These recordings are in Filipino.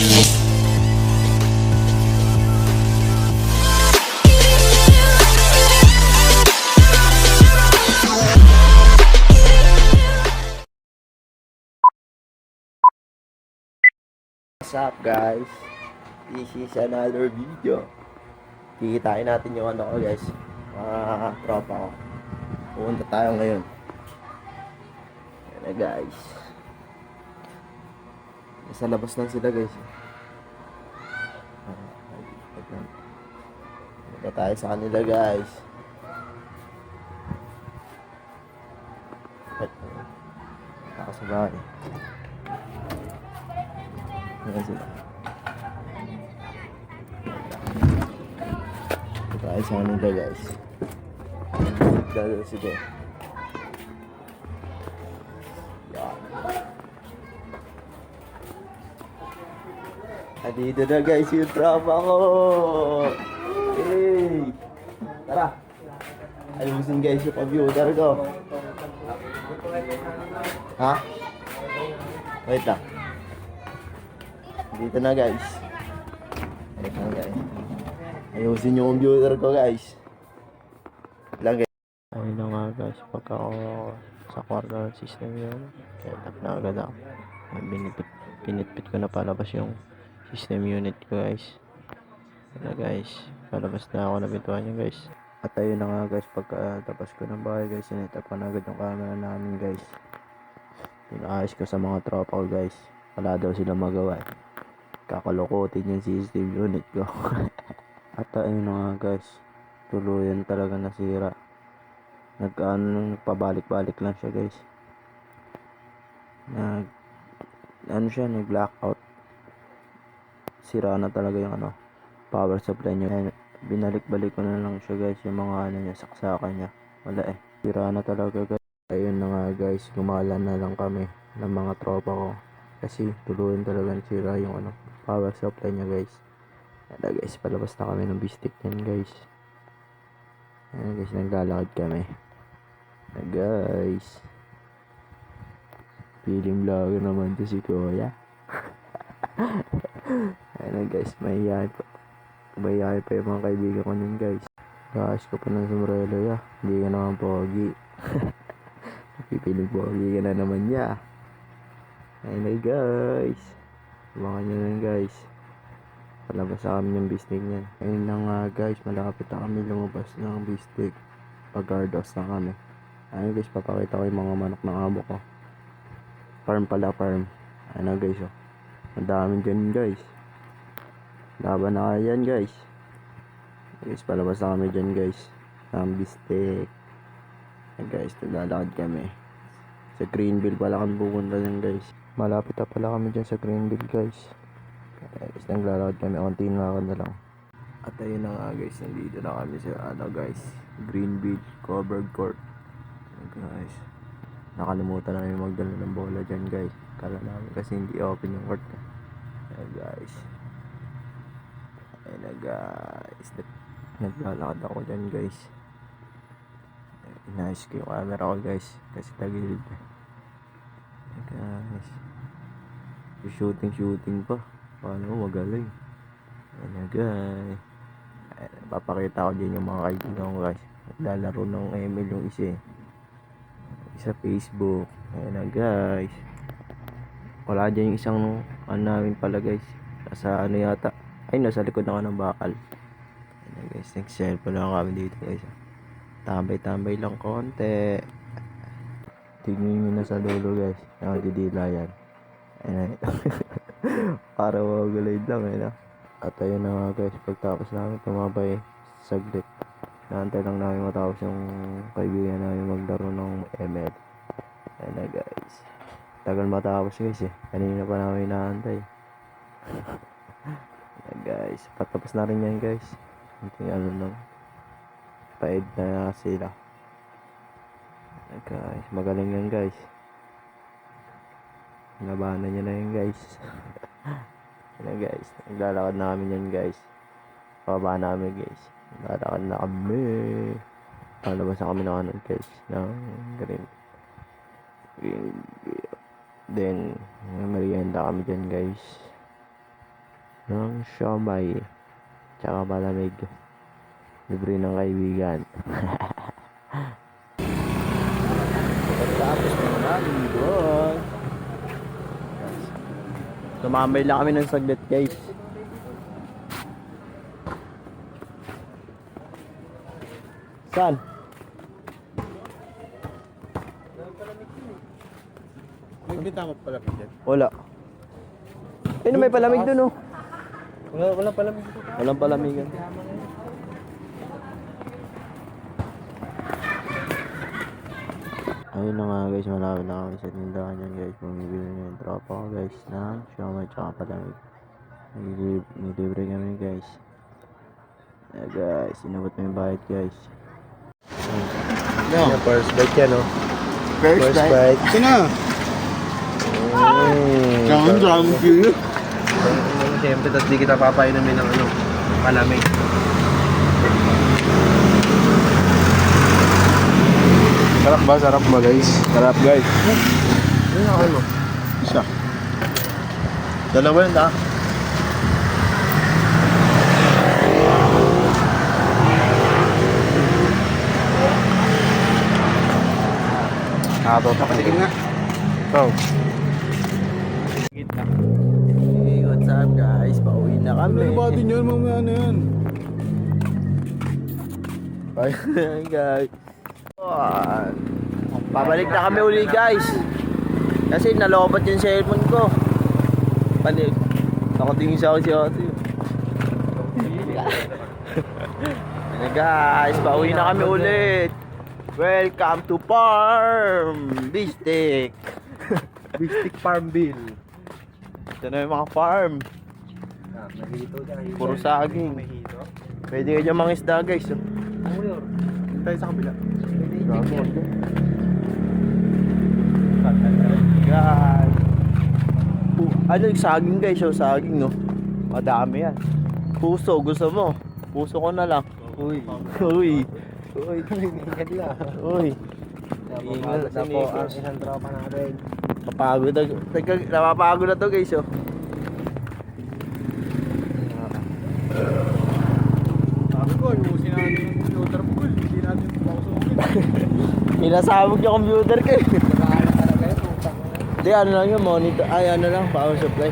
What's up guys? This is another video. Kikitain natin yung ano ko guys, mga tropa ko. Pupunta tayo ngayon. Yan na guys. Nasa labas lang sila guys. Punta tayo sa kanila guys. Nakasabay. Ayan sila. Tayo sa kanila guys. Dalo sila. Yan. Andito na guys yung tropa ko. Hey! Tara! Ayusin guys yung computer ko. Ha? Wait lang. Dito na guys. Wait lang guys. Ayusin yung computer ko guys. Lang guys. Ayun na nga guys. Pagka ako sa kwarto ng system yun, kaya tap na agad ako. Pinitpit ko na palabas yung system unit ko guys. Ayun na guys. Palabas na ako na bituan nyo guys. At ayun na nga guys. Pagka tapos ko ng bahay guys, sinitap ko na agad yung camera namin guys. Pinaayos ko sa mga tropa ko guys. Wala daw sila magawa eh. Kakalokotin yung system unit ko. At ayun na nga guys, tuluyan talaga nasira. Nagpabalik-balik lang siya guys. Nag-blackout. Sira na talaga yung power supply niya. Binalik-balik ko na lang siya guys, yung mga niya, saksakan niya. Wala eh. Sira na talaga guys. Ayun na nga guys, gumala na lang kami ng mga tropa ko. Kasi tuluyan talaga sira yung power supply niya guys. Kaya guys, palabas na kami ng bistik yan guys. Ayan guys, naglalakad kami. Na guys, feeling vlogger naman to si Kuya. Ayan guys, mahihayin pa yung mga kaibigan ko nun guys. Guys ko pa ng sombrero ya. Hindi ka naman pogi. Pipiling pogi ka na naman ya. Ayan guys, abangan nyo lang guys. Palabas sa kami yung bistik niyan. Ayun na nga guys, malapit na kami lumabas ng bistik. Pag-guardos na kami. Ayun guys, papakita ko yung mga manok ng amo ko. Farm pala, farm. Ayun na guys oh. Ang dami dyan guys. Laban na kaya yan guys. Guys, palabas na kami dyan guys. Ng bistik. Ayun guys, naglalakad kami. Sa Greenville pala kami pupunta dyan guys. Malapit na pala kami dyan sa Greenville guys. Guys, naglalakad kami, konting lakad na lang. At ayun na nga guys, nandito na kami sa guys, Greenville Covered Court. Guys, nakalimutan namin magdala ng bola dyan guys. Kala namin kasi hindi open yung court. Ayun guys. Ayun na guys, naglalakad ako dyan guys. Inayos ko yung camera ko guys, kasi tagilid. Ayun guys, shooting pa. Paano magaling. Ayan na guys. Papakita ko din yung mga kaibigan ko guys. Naglalaro ng ML yung isa eh. Sa Facebook. Ayan na guys. Wala dyan yung isang namin pala guys. Nasa yata. Ay, nasa likod na ng bakal. Ayan na guys. Nag-cellphone lang kami dito guys. Tambay-tambay lang konti. Tingin nyo na sa dulo guys. Nakadidila yan. Ayan na. Para maguloy lang eh. At ayun na nga guys, pagtapos namin tumabay saglit, naantay lang namin matapos yung kaibigan namin maglaro ng ML. Ayun na guys, tagal matapos guys eh, kanina pa namin naantay. Ayan guys, patapos na rin yan guys. Lang, paid na sila. Ayan guys, magaling yan guys. Labanan niya na yun guys. Yan guys, naglalakad na kami yan guys. Pababa namin guys. Naglalakad na kami. Palabas na kami ng guys. Ng green. Then, merienda kami dyan guys. ng siomay. Tsaka malamig. Libre ng kaibigan. Tapos na namin doon. Tumambay lang kami ng saglit guys. Saan? May bitamat pala dyan. Wala. Ayun, may palamig dun oh. Wala pala may dito. Walang palamigan. Ayun na nga guys, malapit na kami sa tindahan yan guys. Bumibili na yung tropa ko guys ng siomay tsaka palamig. Nilibre kami guys. Guys, inabot mo yung bayad guys. No. First bite yan, no? First bite. Ito na. Drunk you. Siyempre, tapos di kita papainumin ng ano, palamig. Sarap ba guys? Sarap guys. Ano na ano? Isa. Dalawa yun ah. Sige nga. Ito. Hey, what's up guys? Pauwi na kami. nyo? Mamaya na yan. Bye guys. Pabalik na kami uli guys. Kasi nalobat yung cellphone ko. Balik. Nakatingin sa akin si ate. Ano guys, pauwi na kami ulit. Welcome to Farm Bistik. Bistik Farm Bill. Ito na yung mga farm. Mahito dyan. Puro saging. Mahito. Pwede kayo dyan mga isda guys. Ano yun? Tayo sa kabila. Guys. Ano yung saging guys? Oh, saging no. Madami yan. Puso, gusto mo? Puso ko na lang. Uy. Uy. Uy, ingat lang. Uy. Napapagod na po ang isang tropa natin. Napapagod na. Napapagod na to guys oh. Sabi ko, ayusin natin yung computer mo. Hindi natin pausukin. Pinasabog yung computer ko eh. Nakaala talaga yun. Utang mo. Hindi, ano lang yung monitor. Ay, ano lang, power supply.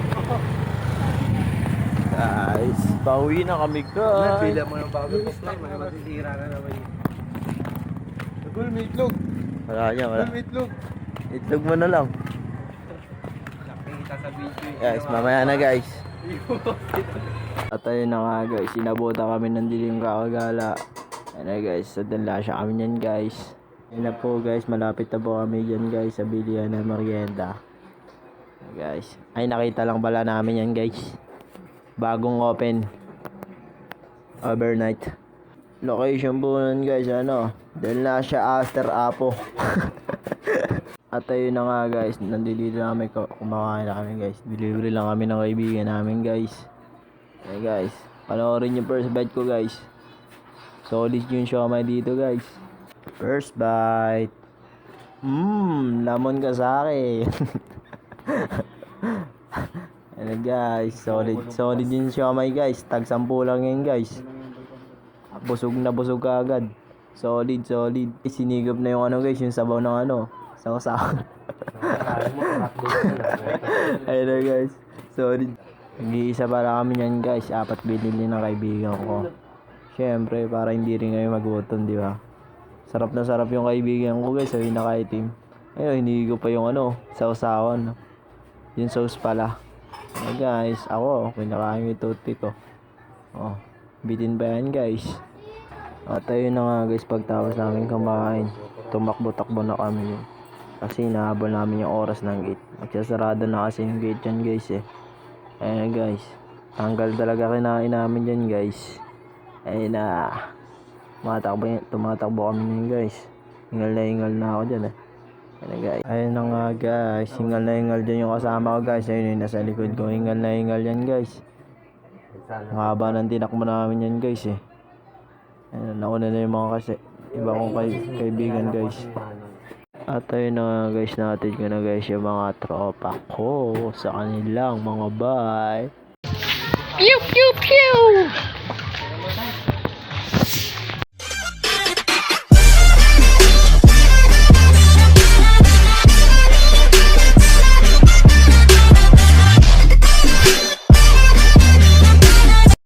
Guys, pauwi na kami guys. Pila mo ng bago supply. Mga masisira na naman yun. Nagul, may itlog. Wala niya, wala. May itlog. Itlog mo na lang. Nakikita sa video. Guys, mamaya na guys. At ayun na nga guys, sinabota kami ng dilim kakagala. Ayun na guys, sa Danlasya kami yan guys. Ayun na po guys, malapit na po kami dyan guys sa bilihan ng merienda. Guys, ay nakita lang pala namin yan guys. Bagong open. Overnight. Location po nun guys, ano, Danlasya Aster Apo. At ayun na nga guys, nandito na kami, kumakain na kami guys. Delivery lang kami ng kaibigan namin guys. Okay guys, panoorin yung first bite ko guys. Solid yung siomay dito guys. First bite. Lamon ka sa akin. Ano guys, solid yung siomay guys. Tag 10 lang yun guys. Busog na busog ka agad. Solid. Sinigop na yung ano guys, yung sabaw ng ano. Saw. Ayun na guys. Solid. Nag-iisa para kami yan guys. 4 binili ng kaibigan ko. Syempre, para hindi rin kayo magutom, di ba? Sarap na sarap yung kaibigan ko guys. Sabi na kaitim. Ayun, hinihi ko pa yung ano, sausawan. Yung sauce pala. Ayun guys, ako, kinakain yung toothpick ko. Oh, bitin ba yan guys? At ayun na nga guys, pagtapos namin kumain, tumakbo-takbo na kami yun. Kasi nahabol namin yung oras ng gate. Magsasarado na kasi yung gate yan guys eh. Ayun guys, tanggal talaga kinain namin dyan guys. Ayun na, tumatakbo kami yun guys. Hingal na ako dyan eh. Ayun na guys. Ayun na nga guys, hingal dyan yung kasama ko guys. Ayun yung nasa likod ko, hingal yan guys. Ang haba ng tinakbo namin yan guys eh. Ayun, nauna na yung mga kasi iba kong kaibigan guys. At ayun na nga guys, natin ko na guys yung mga tropa ko sa kanilang mga bye. Pew, pew, pew!